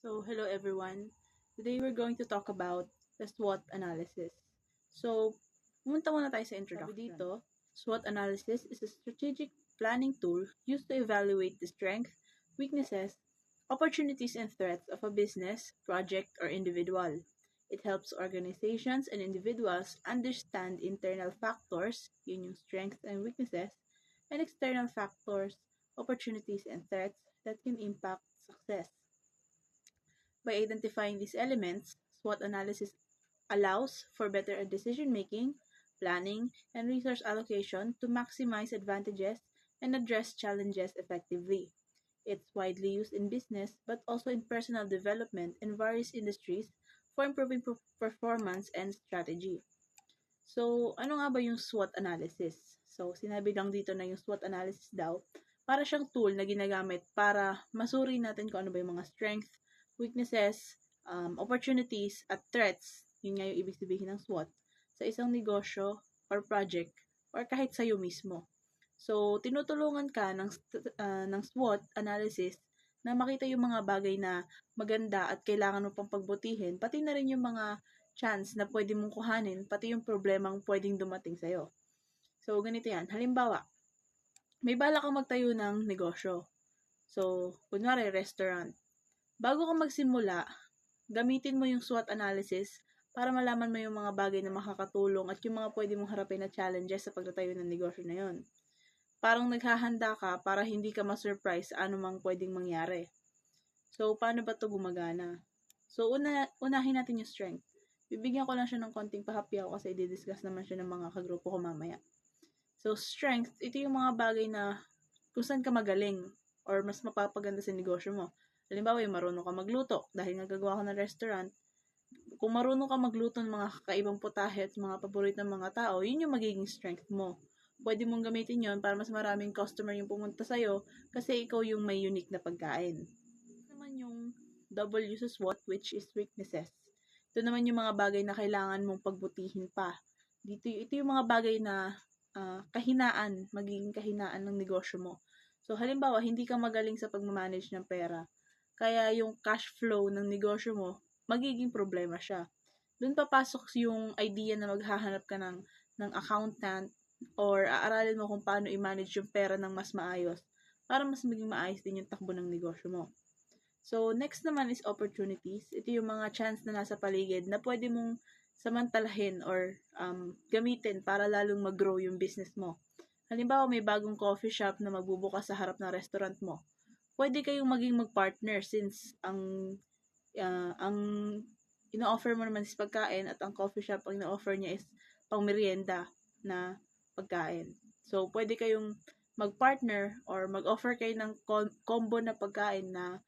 Hello everyone. Today we're going to talk about the SWOT analysis. Pumunta muna tayo sa introduction. Sabi dito, SWOT analysis is a strategic planning tool used to evaluate the strengths, weaknesses, opportunities, and threats of a business, project, or individual. It helps organizations and individuals understand internal factors, yun yung strengths and weaknesses, and external factors, opportunities, and threats that can impact success. By identifying these elements, SWOT analysis allows for better decision-making, planning, and resource allocation to maximize advantages and address challenges effectively. It's widely used in business but also in personal development in various industries for improving performance and strategy. Ano nga ba yung SWOT analysis? Sinabi lang dito na yung SWOT analysis daw, para siyang tool na ginagamit para masuri natin kung ano ba yung mga strength, weaknesses, opportunities, at threats, yun nga yung ibig sabihin ng SWOT, sa isang negosyo or project or kahit sa'yo mismo. Tinutulungan ka ng SWOT analysis na makita yung mga bagay na maganda at kailangan mo pang pagbutihin, pati na rin yung mga chance na pwede mong kuhanin, pati yung problemang pwedeng dumating sa'yo. Ganito yan. Halimbawa, may bala kang magtayo ng negosyo. Kunwari, restaurant. Bago ka magsimula, gamitin mo yung SWOT analysis para malaman mo yung mga bagay na makakatulong at yung mga pwede mong harapin na challenges sa pagtatayo ng negosyo na yun. Parang naghahanda ka para hindi ka ma-surprise sa anumang pwedeng mangyari. Paano ba ito gumagana? Unahin natin yung strength. Bibigyan ko lang siya ng konting pahapyaw kasi i-discuss naman siya ng mga kagrupo ko mamaya. Strength, ito yung mga bagay na kung saan ka magaling or mas mapapaganda sa negosyo mo. Halimbawa, yung marunong ka magluto dahil nagagawa ka ng restaurant. Kung marunong ka magluto ng mga kakaibang putahe at mga paborito ng mga tao, yun yung magiging strength mo. Pwede mong gamitin yon para mas maraming customer yung pumunta sa'yo kasi ikaw yung may unique na pagkain. Naman yung W sa SWOT, which is weaknesses. Ito naman yung mga bagay na kailangan mong pagbutihin pa. Ito yung mga bagay na magiging kahinaan ng negosyo mo. Halimbawa, hindi ka magaling sa pag-manage ng pera. Kaya yung cash flow ng negosyo mo, magiging problema siya. Doon papasok yung idea na maghahanap ka ng accountant or aaralin mo kung paano i-manage yung pera ng mas maayos para mas maging maayos din yung takbo ng negosyo mo. Next naman is opportunities. Ito yung mga chance na nasa paligid na pwede mong samantalahin or gamitin para lalong mag-grow yung business mo. Halimbawa, may bagong coffee shop na magbubukas sa harap ng restaurant mo. Pwede kayong maging mag-partner since ang ino-offer mo naman is pagkain at ang coffee shop ang ino-offer niya is pang merienda na pagkain. Pwede kayong mag-partner or mag-offer kayo ng combo na pagkain na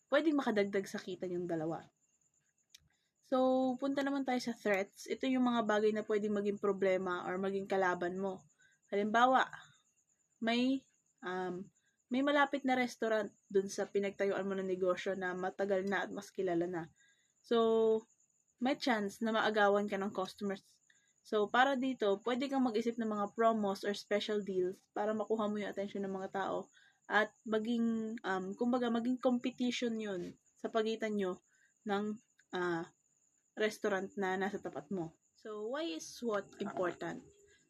pwedeng makadagdag sa kita yung dalawa. Punta naman tayo sa threats. Ito yung mga bagay na pwedeng maging problema or maging kalaban mo. Halimbawa, may malapit na restaurant dun sa pinagtayuan mo ng negosyo na matagal na at mas kilala na. May chance na maagawan ka ng customers. Para dito, pwede kang mag-isip ng mga promos or special deals para makuha mo yung attention ng mga tao at maging competition yun sa pagitan nyo ng restaurant na nasa tapat mo. Why is SWOT important?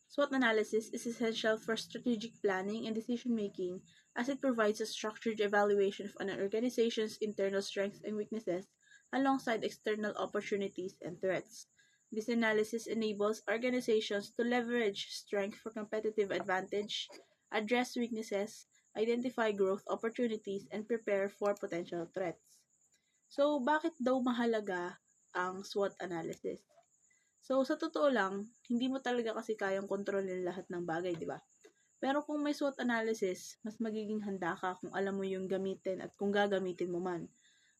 SWOT analysis is essential for strategic planning and decision-making as it provides a structured evaluation of an organization's internal strengths and weaknesses alongside external opportunities and threats. This analysis enables organizations to leverage strength for competitive advantage, address weaknesses, identify growth opportunities, and prepare for potential threats. Bakit daw mahalaga ang SWOT analysis? Sa totoo lang, hindi mo talaga kasi kayang kontrolin lahat ng bagay, di ba? Pero kung may SWOT analysis, mas magiging handa ka kung alam mo yung gamitin at kung gagamitin mo man.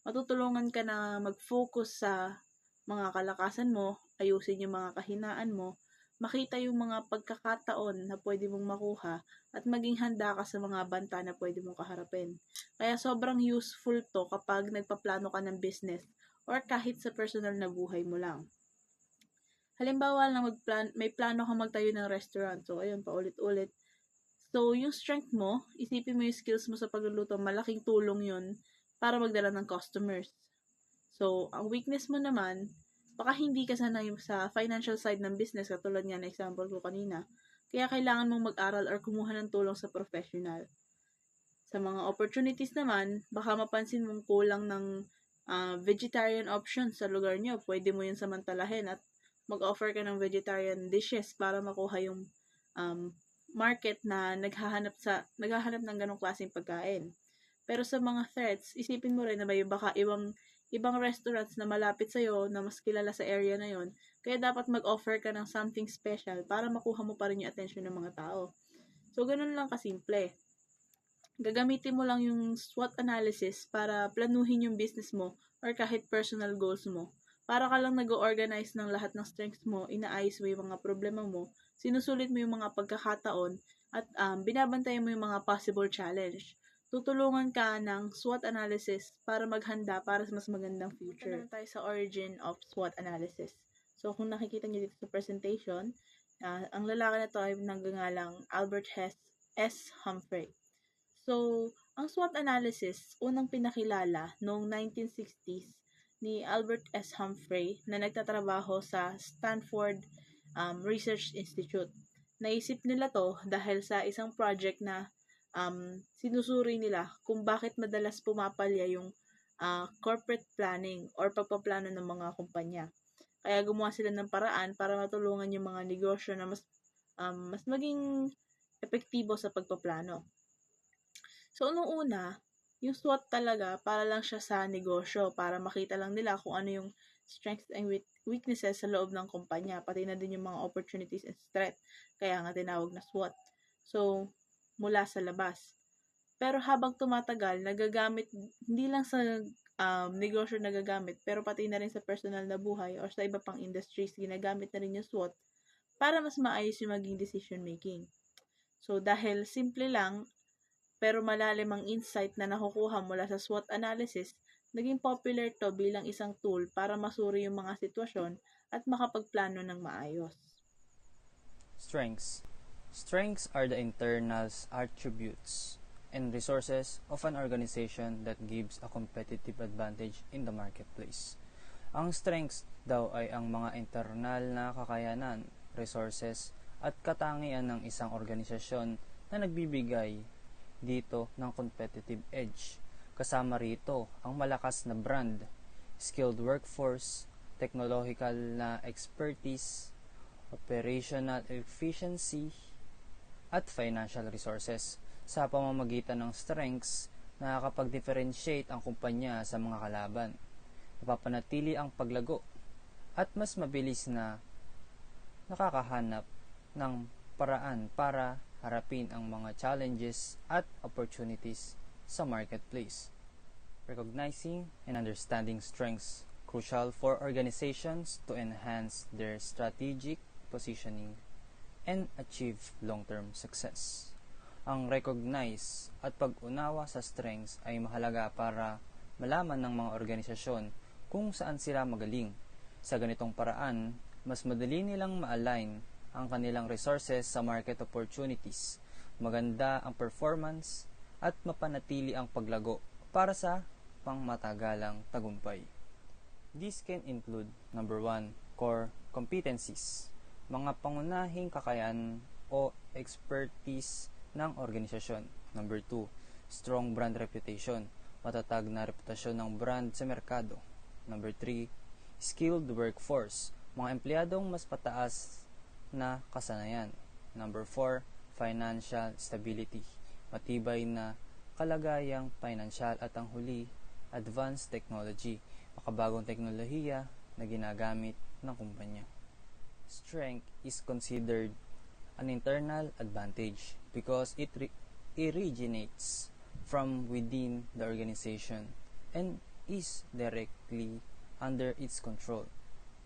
Matutulungan ka na mag-focus sa mga kalakasan mo, ayusin yung mga kahinaan mo, makita yung mga pagkakataon na pwede mong makuha at maging handa ka sa mga banta na pwede mong kaharapin. Kaya sobrang useful to kapag nagpaplano ka ng business or kahit sa personal na buhay mo lang. Halimbawa lang may plano kang magtayo ng restaurant. Ayun, paulit-ulit. Yung strength mo, isipin mo yung skills mo sa pagluluto, malaking tulong yun para magdala ng customers. So, ang weakness mo naman, baka hindi ka sanay sa financial side ng business, katulad nga na example ko kanina. Kaya kailangan mong mag-aral or kumuha ng tulong sa professional. Sa mga opportunities naman, baka mapansin mong kulang ng vegetarian options sa lugar nyo. Pwede mo yun samantalahin at mag-offer ka ng vegetarian dishes para makuha yung market na naghahanap ng ganong klaseng pagkain. Pero sa mga threats, isipin mo rin na may baka ibang restaurants na malapit sa'yo na mas kilala sa area na yon. Kaya dapat mag-offer ka ng something special para makuha mo pa rin yung attention ng mga tao. So, ganun lang kasimple. Gagamitin mo lang yung SWOT analysis para planuhin yung business mo or kahit personal goals mo. Para ka lang nag-organize ng lahat ng strengths mo, inaayos mo yung mga problema mo, sinusulit mo yung mga pagkakataon, at binabantayan mo yung mga possible challenge. Tutulungan ka ng SWOT analysis para maghanda para sa mas magandang future. Punta naman tayo sa origin of SWOT analysis. So, kung nakikita nyo dito sa presentation, ang lalaki na to ay nagngangalang Albert S. Humphrey. So, ang SWOT analysis, unang pinakilala noong 1960s ni Albert S. Humphrey na nagtatrabaho sa Stanford Research Institute. Naisip nila to dahil sa isang project na sinusuri nila kung bakit madalas pumapalya yung corporate planning or pagpaplano ng mga kumpanya. Kaya gumawa sila ng paraan para matulungan yung mga negosyo na mas maging epektibo sa pagpaplano. So, nung una, yung SWOT talaga para lang siya sa negosyo, para makita lang nila kung ano yung strengths and weaknesses sa loob ng kumpanya, pati na din yung mga opportunities and threat. Kaya nga tinawag na SWOT. So, mula sa labas. Pero habang tumatagal, nagagamit, hindi lang sa negosyo nagagamit, pero pati na rin sa personal na buhay or sa iba pang industries, ginagamit na rin yung SWOT para mas maayos yung maging decision making. So, dahil simple lang, pero malalim ang insight na nakukuha mula sa SWOT analysis, naging popular to bilang isang tool para masuri yung mga sitwasyon at makapagplano ng maayos. Strengths. Strengths are the internal attributes and resources of an organization that gives a competitive advantage in the marketplace. Ang strengths daw ay ang mga internal na kakayanan, resources, at katangian ng isang organisasyon na nagbibigay dito ng competitive edge. Kasama rito ang malakas na brand, skilled workforce, technological na expertise, operational efficiency, at financial resources. Sa pamamagitan ng strengths, nakakapag-differentiate ang kumpanya sa mga kalaban. Napapanatili ang paglago at mas mabilis na nakakahanap ng paraan para harapin ang mga challenges at opportunities sa marketplace. Recognizing and understanding strengths crucial for organizations to enhance their strategic positioning and achieve long-term success. Ang recognize at pag-unawa sa strengths ay mahalaga para malaman ng mga organisasyon kung saan sila magaling. Sa ganitong paraan, mas madali nilang ma-align ang kanilang resources sa market opportunities, maganda ang performance, at mapanatili ang paglago para sa pangmatagalang tagumpay. This can include, number 1, core competencies, mga pangunahing kakayahan o expertise ng organisasyon. Number 2, strong brand reputation, matatag na reputasyon ng brand sa merkado. Number 3, skilled workforce, mga empleyadong mas pataas na kasanayan. Number 4, financial stability, matibay na kalagayang financial, at ang huli, advanced technology, makabagong teknolohiya na ginagamit ng kumpanya. Strength is considered an internal advantage because it originates from within the organization and is directly under its control.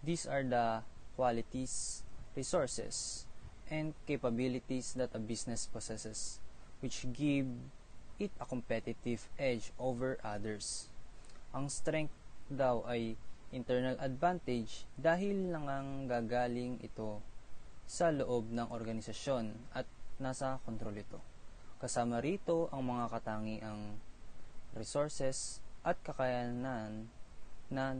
These are the qualities, resources, and capabilities that a business possesses, which give it a competitive edge over others. Ang strength daw ay internal advantage dahil nanggagaling ito sa loob ng organisasyon at nasa kontrol ito. Kasama rito ang mga katangiang resources at kakayanan na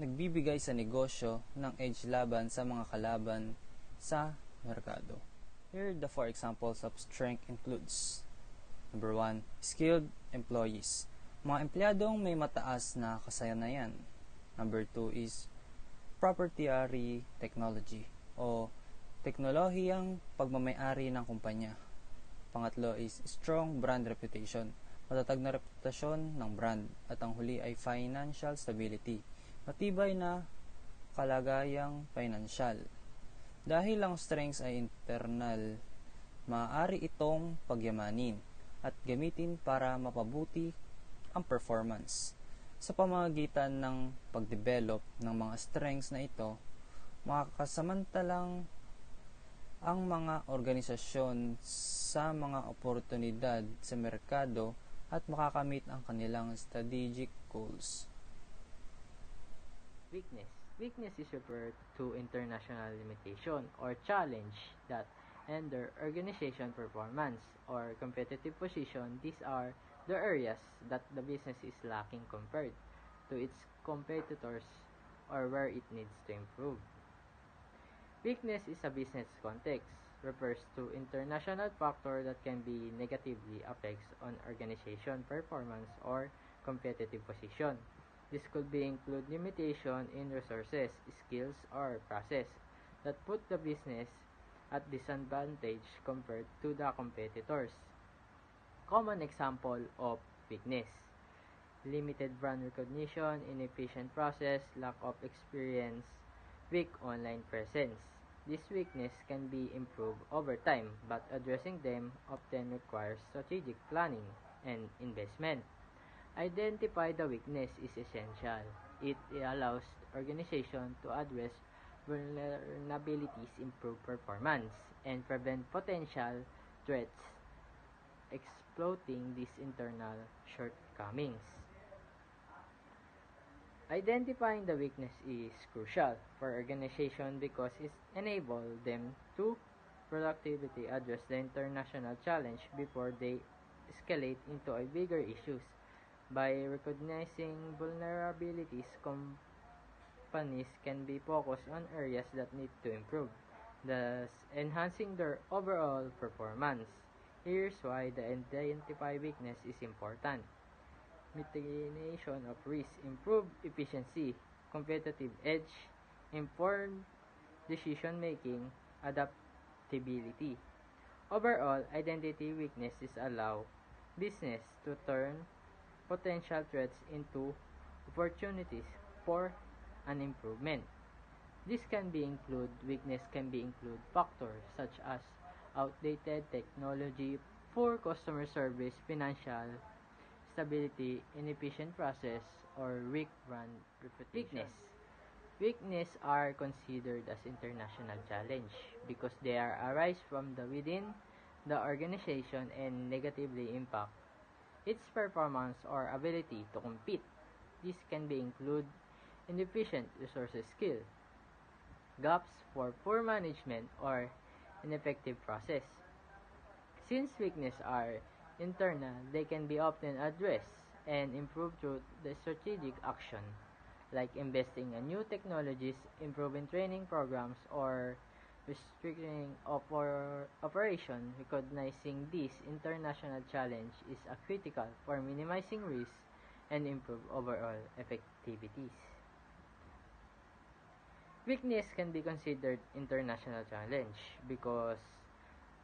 nagbibigay sa negosyo ng edge laban sa mga kalaban sa merkado. Here, the four examples of strength includes: Number 1, skilled employees. Mga empleyadong may mataas na kasanayan. Number 2 is proprietary technology o teknolohiyang pagmamay-ari ng kumpanya. Pangatlo is strong brand reputation, matatag na reputasyon ng brand. At ang huli ay financial stability, matibay na kalagayang financial. Dahil ang strengths ay internal, maaari itong pagyamanin at gamitin para mapabuti ang performance. Sa pamamagitan ng pagdevelop ng mga strengths na ito, makakasamantalang ang mga organisasyon sa mga oportunidad sa merkado at makakamit ang kanilang strategic goals. Weakness. Weakness is referred to international limitation or challenge that hinder organization performance or competitive position. These are the areas that the business is lacking compared to its competitors or where it needs to improve. Weakness is a business context, refers to international factor that can be negatively affects on organization performance or competitive position. This could be include limitation in resources, skills, or process that put the business at disadvantage compared to the competitors. Common example of weakness: limited brand recognition, inefficient process, lack of experience, weak online presence. This weakness can be improved over time, but addressing them often requires strategic planning and investment. Identify the weakness is essential. It allows organization to address vulnerabilities, improve performance, and prevent potential threats exploiting these internal shortcomings. Identifying the weakness is crucial for organization because it enables them to productively address the international challenge before they escalate into a bigger issues. By recognizing vulnerabilities, companies can be focused on areas that need to improve, thus enhancing their overall performance. Here's why the identify weakness is important: mitigation of risk, improve efficiency, competitive edge, informed decision making, adaptability. Overall, identity weaknesses allow business to turn potential threats into opportunities for an improvement. This can be include weakness can be include factors such as outdated technology, poor customer service, financial stability, inefficient process, or weak brand reputation. Weakness are considered as international challenge because they are arise from the within the organization and negatively impact its performance or ability to compete. This can be include inefficient resources skill, gaps for poor management, or ineffective process. Since weaknesses are internal, they can be often addressed and improved through the strategic action, like investing in new technologies, improving training programs, or restricting operation. Recognizing this international challenge is a critical for minimizing risk and improve overall effectivities. Weakness can be considered international challenge because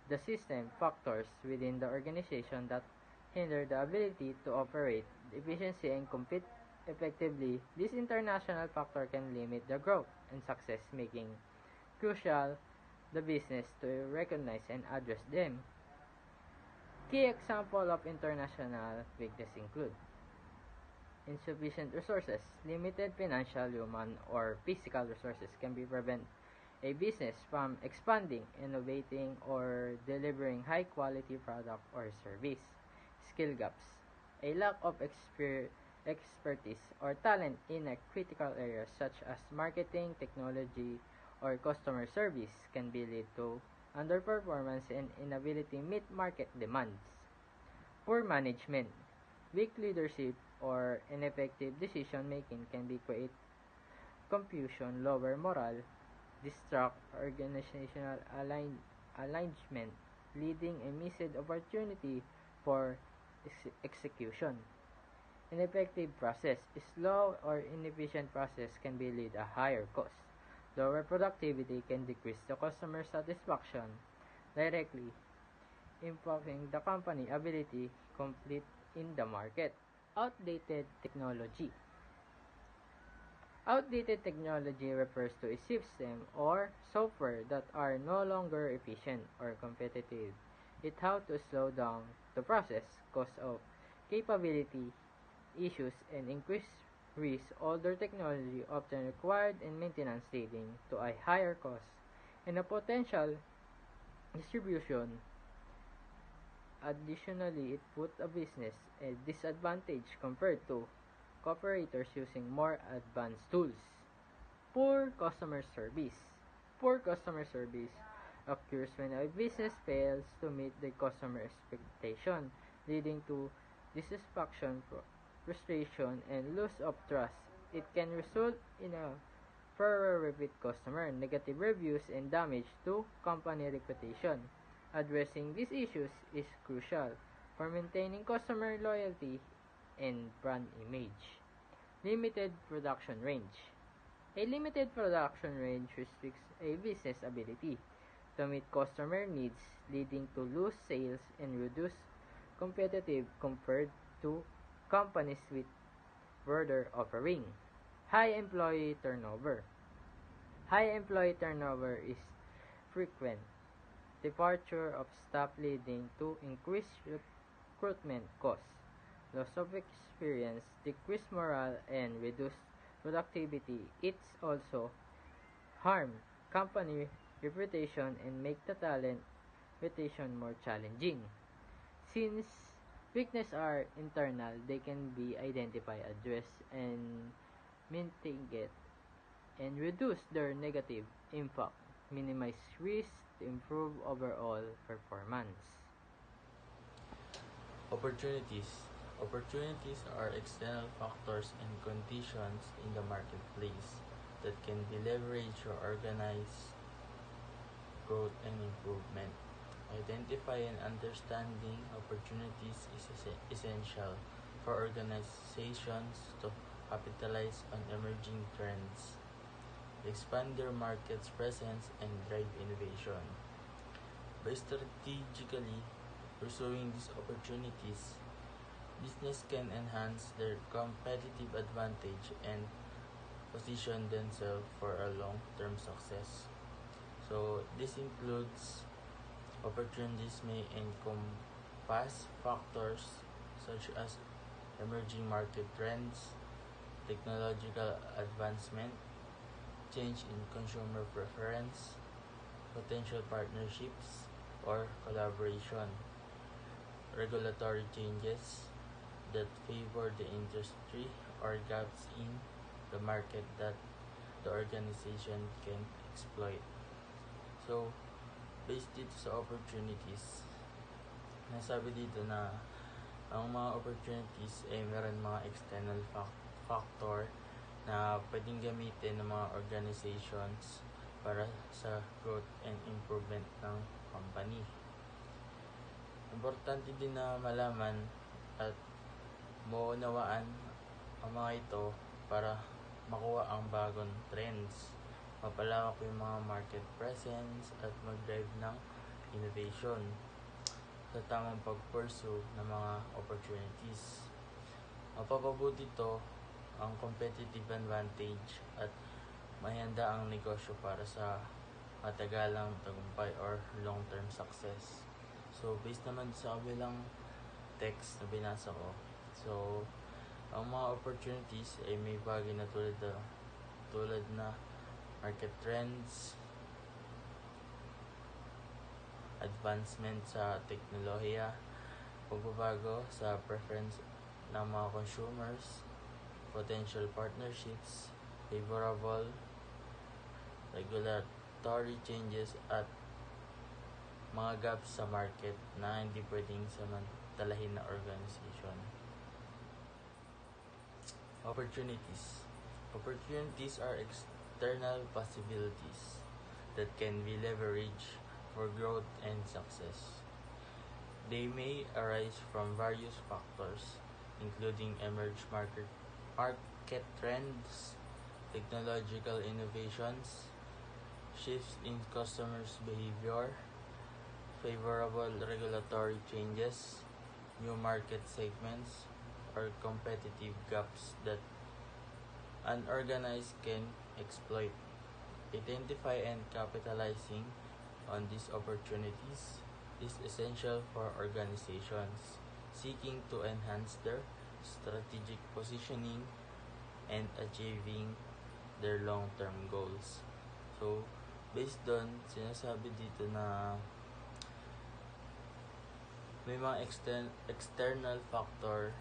the system factors within the organization that hinder the ability to operate efficiency and compete effectively. This international factor can limit the growth and success, making crucial the business to recognize and address them. Key example of international weakness include insufficient resources. Limited financial, human, or physical resources can be prevent a business from expanding, innovating, or delivering high-quality product or service. Skill gaps. A lack of expertise or talent in a critical area such as marketing, technology, or customer service can be lead to underperformance and inability to meet market demands. Poor management. Weak leadership or ineffective decision making can be create confusion, lower morale, distract organizational alignment, leading a missed opportunity for execution. Ineffective process. Slow or inefficient process can be lead a higher cost. Lower productivity can decrease the customer satisfaction, directly impacting the company ability compete in the market. Outdated technology. Outdated technology refers to a system or software that are no longer efficient or competitive. It how to slow down the process, cost of capability, issues, and increased risk. Older technology often required in maintenance, leading to a higher cost and a potential distribution. Additionally, it put a business at disadvantage compared to cooperators using more advanced tools. Poor customer service. Poor customer service occurs when a business fails to meet the customer expectation, leading to dissatisfaction, frustration, and loss of trust. It can result in a poor repeat customer, negative reviews, and damage to company reputation. Addressing these issues is crucial for maintaining customer loyalty and brand image. Limited production range. A limited production range restricts a business ability to meet customer needs, leading to low sales and reduced competitive compared to companies with broader offering. High employee turnover. High employee turnover is frequent departure of staff, leading to increased recruitment costs, loss of experience, decreased morale, and reduced productivity. It's also harm company reputation and make the talent retention more challenging. Since weaknesses are internal, they can be identified, addressed, and mitigate and reduce their negative impact, minimize risk to improve overall performance. Opportunities. Opportunities are external factors and conditions in the marketplace that can be leveraged or organized growth and improvement. Identifying and understanding opportunities is essential for organizations to capitalize on emerging trends, expand their market's presence, and drive innovation. By strategically pursuing these opportunities, business can enhance their competitive advantage and position themselves for a long-term success. So this includes opportunities may encompass factors such as emerging market trends, technological advancement, change in consumer preference, potential partnerships or collaboration, regulatory changes that favor the industry, or gaps in the market that the organization can exploit. So, based dito sa opportunities, nasabi dito na ang mga opportunities ay meron mga external factor na pwedeng gamitin ng mga organizations para sa growth and improvement ng company. Importante din na malaman at maunawaan ang mga ito para makuha ang bagong trends, mapalawak yung mga market presence at mag-drive ng innovation sa tamang pag-pursue ng mga opportunities. Mapapabuti ito ang competitive advantage at mahanda ang negosyo para sa matagalang tagumpay or long-term success. So, based naman sa kabilang text na binasa ko, so, ang mga opportunities ay may bagay na tulad na market trends, advancement sa teknolohiya, pagbabago sa preference ng mga consumers, potential partnerships, favorable regulatory changes, at mga gaps sa market na hindi pwedeng samantalahin na organization. Opportunities. Opportunities are external possibilities that can be leveraged for growth and success. They may arise from various factors, including market trends, technological innovations, shifts in customers' behavior, favorable regulatory changes, new market segments, or competitive gaps that unorganized can exploit. Identify and capitalizing on these opportunities is essential for organizations seeking to enhance their strategic positioning and achieving their long-term goals. So, based doon, sinasabi dito na may mga external factor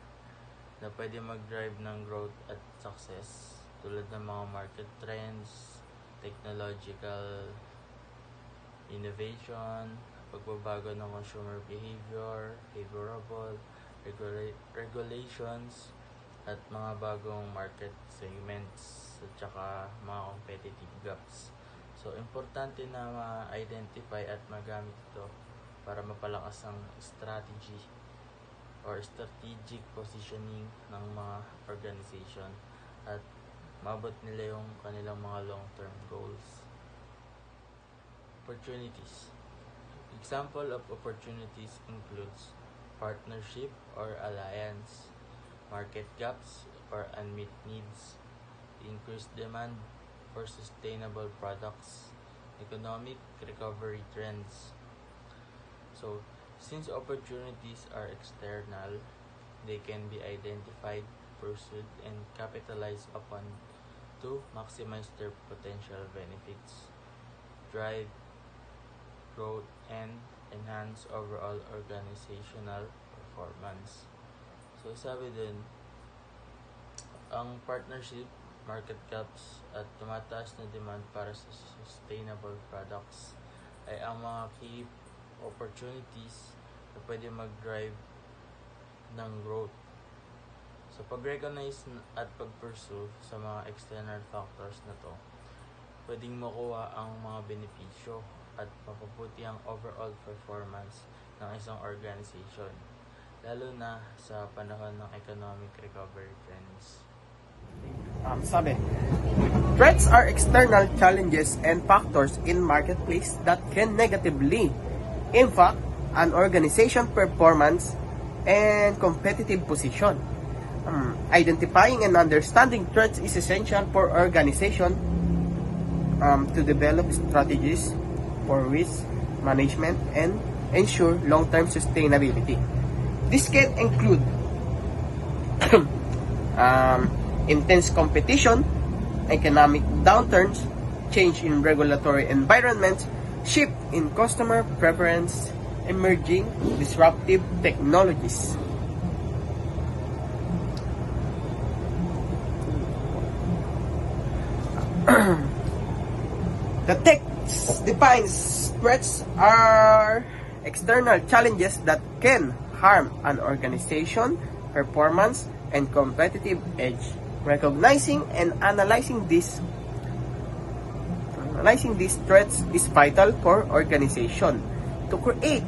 na pwede mag-drive ng growth at success tulad ng mga market trends, technological innovation, pagbabago ng consumer behavior, favorable regulations, at mga bagong market segments at saka mga competitive gaps. So, importante na ma-identify at magamit ito para mapalakas ang strategy or strategic positioning ng mga organization at maabot nila yung kanilang mga long-term goals. Opportunities. Example of opportunities includes partnership or alliance, market gaps or unmet needs, increased demand for sustainable products, economic recovery trends. So, since opportunities are external, they can be identified, pursued, and capitalized upon to maximize their potential benefits, drive growth, and enhance overall organizational performance. So, sabi din, ang partnership, market gaps, at tumataas na demand para sa sustainable products ay ang mga key opportunities na pwede mag-drive ng growth. So, pag-recognize at pag-pursue sa mga external factors na to, pwedeng makuha ang mga benepisyo at mapabuti ang overall performance ng isang organization, lalo na sa panahon ng economic recovery trends. Sabi, threats are external challenges and factors in marketplace that can negatively impact an organization performance and competitive position. Identifying and understanding threats is essential for organization to develop strategies for risk management and ensure long-term sustainability. This can include intense competition, economic downturns, change in regulatory environments, shift in customer preference, emerging disruptive technologies. The text defines threats are external challenges that can harm an organization, performance, and competitive edge. Recognizing and analyzing these threats is vital for organization to create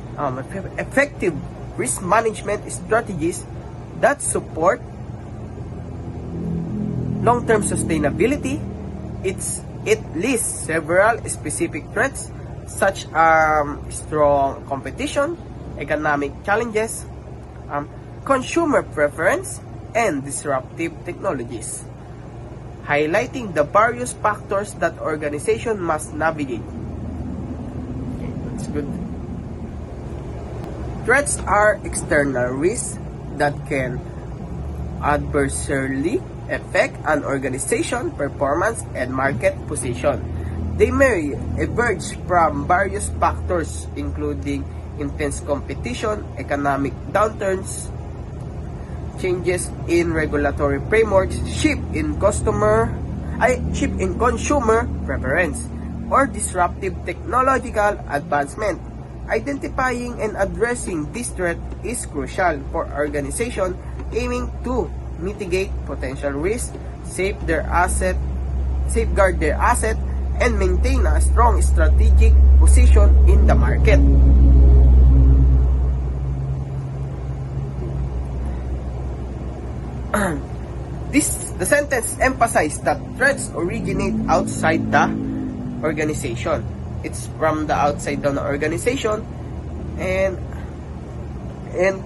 effective risk management strategies that support long-term sustainability. It lists several specific threats such as strong competition, economic challenges, consumer preference, and disruptive technologies, highlighting the various factors that organization must navigate. Okay, that's good. Threats are external risks that can adversely affect an organization, performance, and market position. They may emerge from various factors including intense competition, economic downturns, changes in regulatory frameworks, shift in consumer preference, or disruptive technological advancement. Identifying and addressing this threat is crucial for organization aiming to mitigate potential risk, safeguard their asset, and maintain a strong strategic position in the market. The sentence emphasizes that threats originate outside the organization. It's from the outside the organization and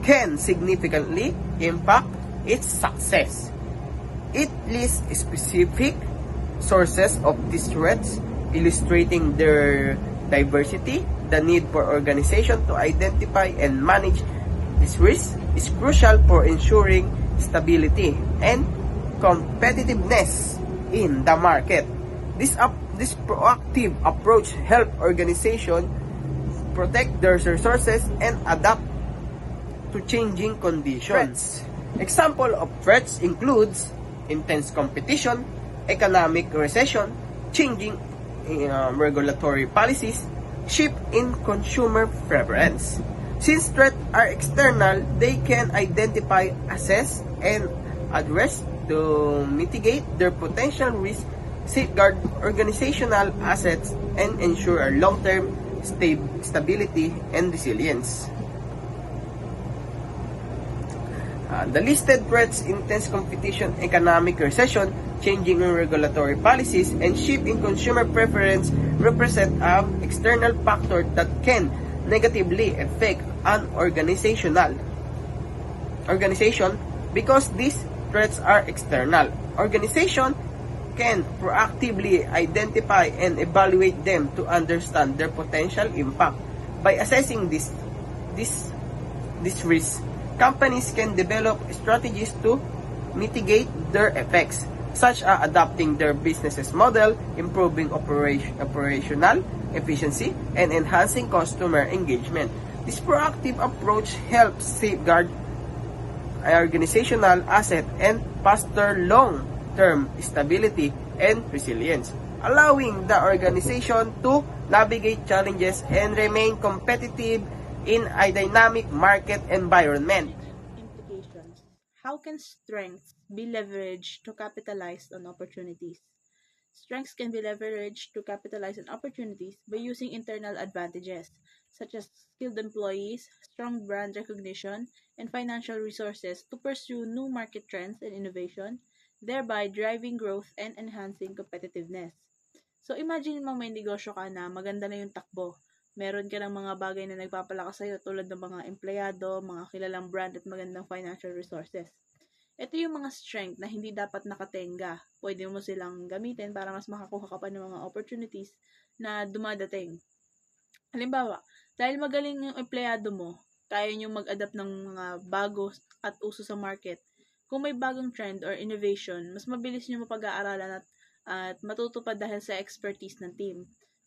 can significantly impact its success. It lists specific sources of these threats, illustrating their diversity. The need for organization to identify and manage this risk is crucial for ensuring stability and competitiveness in the market. This proactive approach helps organizations protect their resources and adapt to changing conditions. Example of threats includes intense competition, economic recession, changing regulatory policies, shift in consumer preference. Since threats are external, they can identify, assess, and address to mitigate their potential risk, safeguard organizational assets, and ensure a long-term stability and resilience. The listed threats: intense competition, economic recession, changing in regulatory policies, and shift in consumer preference represent an external factor that can negatively affect an organization because these threats are external. Organization can proactively identify and evaluate them to understand their potential impact. By assessing this risk, companies can develop strategies to mitigate their effects, such as adapting their business model, improving operational efficiency, and enhancing customer engagement. This proactive approach helps safeguard organizational asset and foster long-term stability and resilience, allowing the organization to navigate challenges and remain competitive in a dynamic market environment. Implications. How can strengths be leveraged to capitalize on opportunities? Strengths can be leveraged to capitalize on opportunities by using internal advantages, such as skilled employees, strong brand recognition, and financial resources to pursue new market trends and innovation, thereby driving growth and enhancing competitiveness. So imagine mo may negosyo ka na maganda na yung takbo. Meron ka ng mga bagay na nagpapalakas sa'yo tulad ng mga empleyado, mga kilalang brand at magandang financial resources. Ito yung mga strength na hindi dapat nakatenga. Pwede mo silang gamitin para mas makakuha ka pa ng mga opportunities na dumadating. Halimbawa, dahil magaling yung empleyado mo, kaya nyo mag-adapt ng mga bago at uso sa market. Kung may bagong trend or innovation, mas mabilis nyo mapag-aaralan at matutupad dahil sa expertise ng team.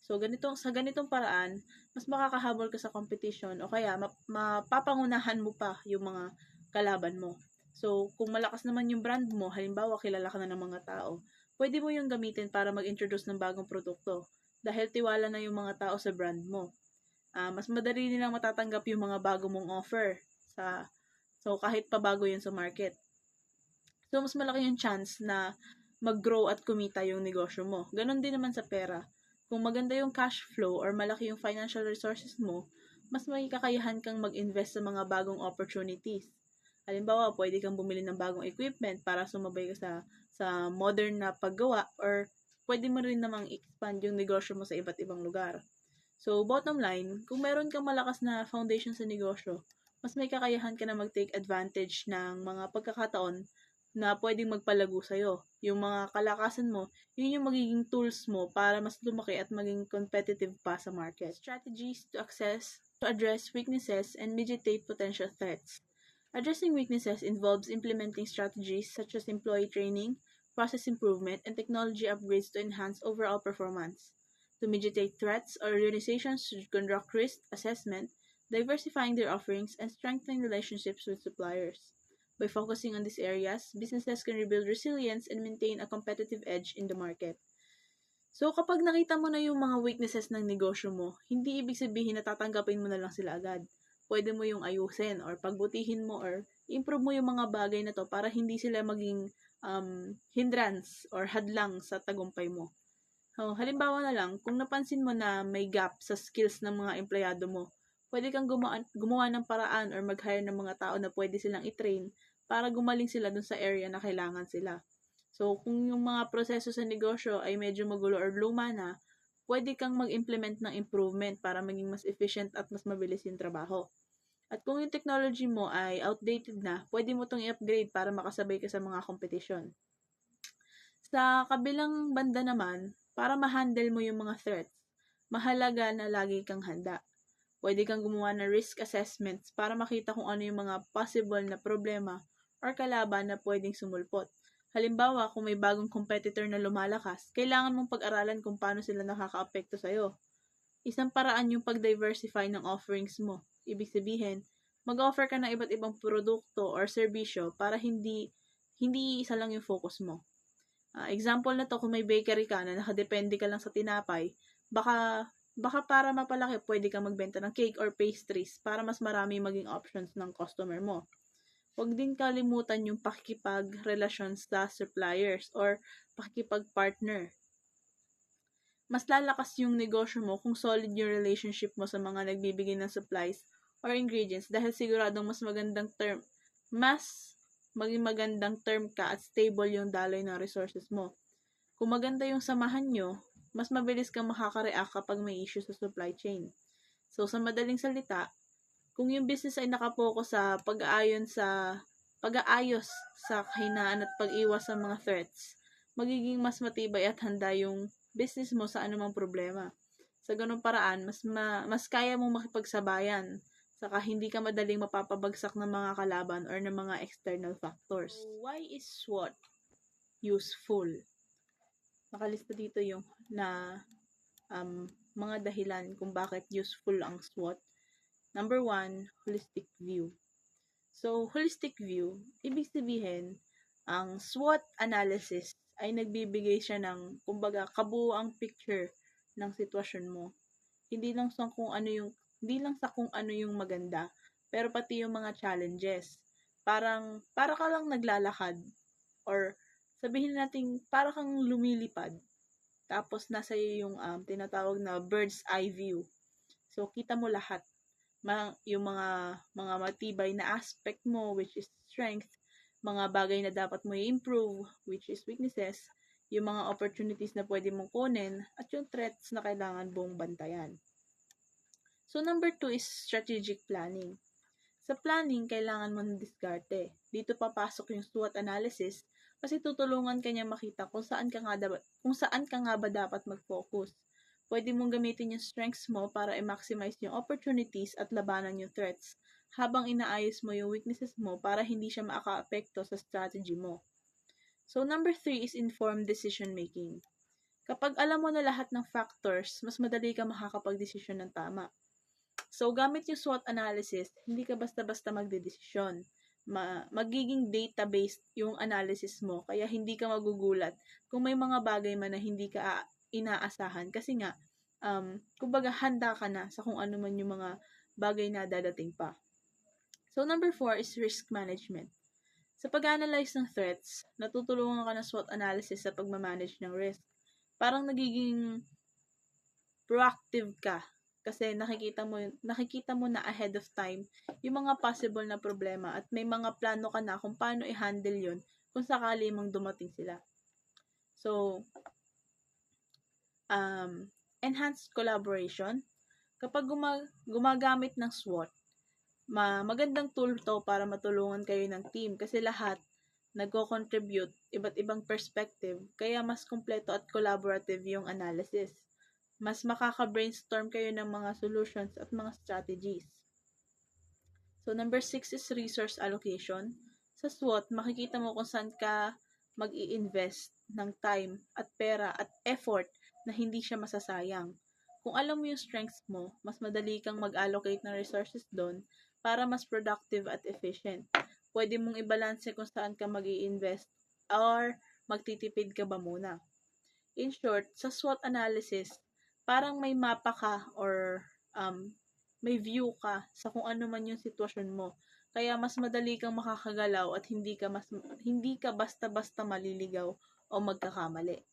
So, sa ganitong paraan, mas makakahabol ka sa competition o kaya mapapangunahan mo pa yung mga kalaban mo. So, kung malakas naman yung brand mo, halimbawa, kilala ka na ng mga tao, pwede mo yung gamitin para mag-introduce ng bagong produkto dahil tiwala na yung mga tao sa brand mo. Mas madali nilang matatanggap yung mga bago mong offer. So, kahit pa bago yun sa market. So, mas malaki yung chance na mag-grow at kumita yung negosyo mo. Ganon din naman sa pera. Kung maganda yung cash flow or malaki yung financial resources mo, mas may kakayahan kang mag-invest sa mga bagong opportunities. Halimbawa, pwede kang bumili ng bagong equipment para sumabay ka sa modern na paggawa or pwede mo rin namang expand yung negosyo mo sa iba't ibang lugar. So, bottom line, kung meron kang malakas na foundation sa negosyo, mas may kakayahan ka na mag-take advantage ng mga pagkakataon na pwedeng magpalago sa'yo. Yung mga kalakasan mo, yun yung magiging tools mo para mas lumaki at maging competitive pa sa market. Strategies to address weaknesses and mitigate potential threats. Addressing weaknesses involves implementing strategies such as employee training, process improvement, and technology upgrades to enhance overall performance. To mitigate threats, organizations should conduct risk assessment, diversifying their offerings, and strengthening relationships with suppliers. By focusing on these areas, businesses can rebuild resilience and maintain a competitive edge in the market. So, kapag nakita mo na yung mga weaknesses ng negosyo mo, hindi ibig sabihin na tatanggapin mo na lang sila agad. Pwede mo yung ayusin or pagbutihin mo or i-improve mo yung mga bagay na to para hindi sila maging hindrance or hadlang sa tagumpay mo. Halimbawa na lang, kung napansin mo na may gap sa skills ng mga empleyado mo, pwede kang gumawa ng paraan or mag-hire ng mga tao na pwede silang i-train para gumaling sila dun sa area na kailangan sila. So, kung yung mga proseso sa negosyo ay medyo magulo or luma na, pwede kang mag-implement ng improvement para maging mas efficient at mas mabilis yung trabaho. At kung yung technology mo ay outdated na, pwede mo itong i-upgrade para makasabay ka sa mga competition. Sa kabilang banda naman, para ma-handle mo yung mga threats, mahalaga na lagi kang handa. Pwede kang gumawa ng risk assessments para makita kung ano yung mga possible na problema or kalaban na pwedeng sumulpot. Halimbawa, kung may bagong competitor na lumalakas, kailangan mong pag-aralan kung paano sila nakaka-apekto sa'yo. Isang paraan yung pag-diversify ng offerings mo. Ibig sabihin, mag-offer ka ng iba't ibang produkto or serbisyo para hindi isa lang yung focus mo. Example na to, kung may bakery ka na nakadepende ka lang sa tinapay, baka para mapalaki, pwede kang magbenta ng cake or pastries para mas marami maging options ng customer mo. Huwag din kalimutan yung pakikipagrelasyon sa suppliers or pakikipag-partner. Mas lalakas yung negosyo mo kung solid yung relationship mo sa mga nagbibigay ng supplies or ingredients dahil siguradong mas maging magandang term ka at stable yung daloy ng resources mo. Kung maganda yung samahan nyo, mas mabilis kang makaka-react kapag may issue sa supply chain. So, sa madaling salita, kung yung business ay nakapokus sa pag-aayos sa kahinaan at pag-iwas sa mga threats, magiging mas matibay at handa yung business mo sa anumang problema. Sa ganung paraan, mas kaya mong makipagsabayan, saka hindi ka madaling mapapabagsak ng mga kalaban or ng mga external factors. So, why is SWOT useful? Nakalista dito yung mga dahilan kung bakit useful ang SWOT. Number 1, holistic view. So, holistic view, ibig sabihin, ang SWOT analysis ay nagbibigay siya ng, kumbaga, kabuuang picture ng sitwasyon mo. Hindi lang sa kung ano yung maganda, pero pati yung mga challenges. Para ka lang naglalakad, or sabihin natin, para kang lumilipad. Tapos, nasa iyo yung tinatawag na bird's eye view. So, kita mo lahat. Yung mga matibay na aspect mo, which is strength, mga bagay na dapat mo i-improve, which is weaknesses, yung mga opportunities na pwede mong kunin, at yung threats na kailangan mong bantayan. So, number 2 is strategic planning. Sa planning, kailangan mo ng diskarte. Dito papasok yung SWOT analysis kasi tutulungan ka niya makita kung saan ka nga ba dapat mag-focus. Pwede mong gamitin yung strengths mo para i-maximize yung opportunities at labanan yung threats, habang inaayos mo yung weaknesses mo para hindi siya makaka-apekto sa strategy mo. So, number 3 is informed decision making. Kapag alam mo na lahat ng factors, mas madali ka makakapag-desisyon ng tama. So, gamit yung SWOT analysis, hindi ka basta-basta magdedesisyon. Magiging data-based yung analysis mo, kaya hindi ka magugulat kung may mga bagay man na hindi ka inaasahan kasi nga, kumbaga handa ka na sa kung ano man yung mga bagay na dadating pa. So, number 4 is risk management. Sa pag-analyze ng threats, natutulungan ka ng SWOT analysis sa pagmamanage ng risk. Parang nagiging proactive ka kasi nakikita mo na ahead of time yung mga possible na problema at may mga plano ka na kung paano i-handle yun kung sakali mang dumating sila. So, enhanced collaboration. Kapag gumagamit ng SWOT, magandang tool to para matulungan kayo ng team kasi lahat nagko-contribute iba't ibang perspective, kaya mas kompleto at collaborative yung analysis. Mas makaka-brainstorm kayo ng mga solutions at mga strategies. So, number 6 is resource allocation. Sa SWOT, makikita mo kung saan ka mag-i-invest ng time at pera at effort na hindi siya masasayang. Kung alam mo yung strengths mo, mas madali kang mag-allocate ng resources doon para mas productive at efficient. Pwede mong i-balance kung saan ka mag-i-invest or magtitipid ka ba muna. In short, sa SWOT analysis, parang may mapa ka or may view ka sa kung ano man yung sitwasyon mo. Kaya mas madali kang makakagalaw at hindi ka basta-basta maliligaw o magkakamali.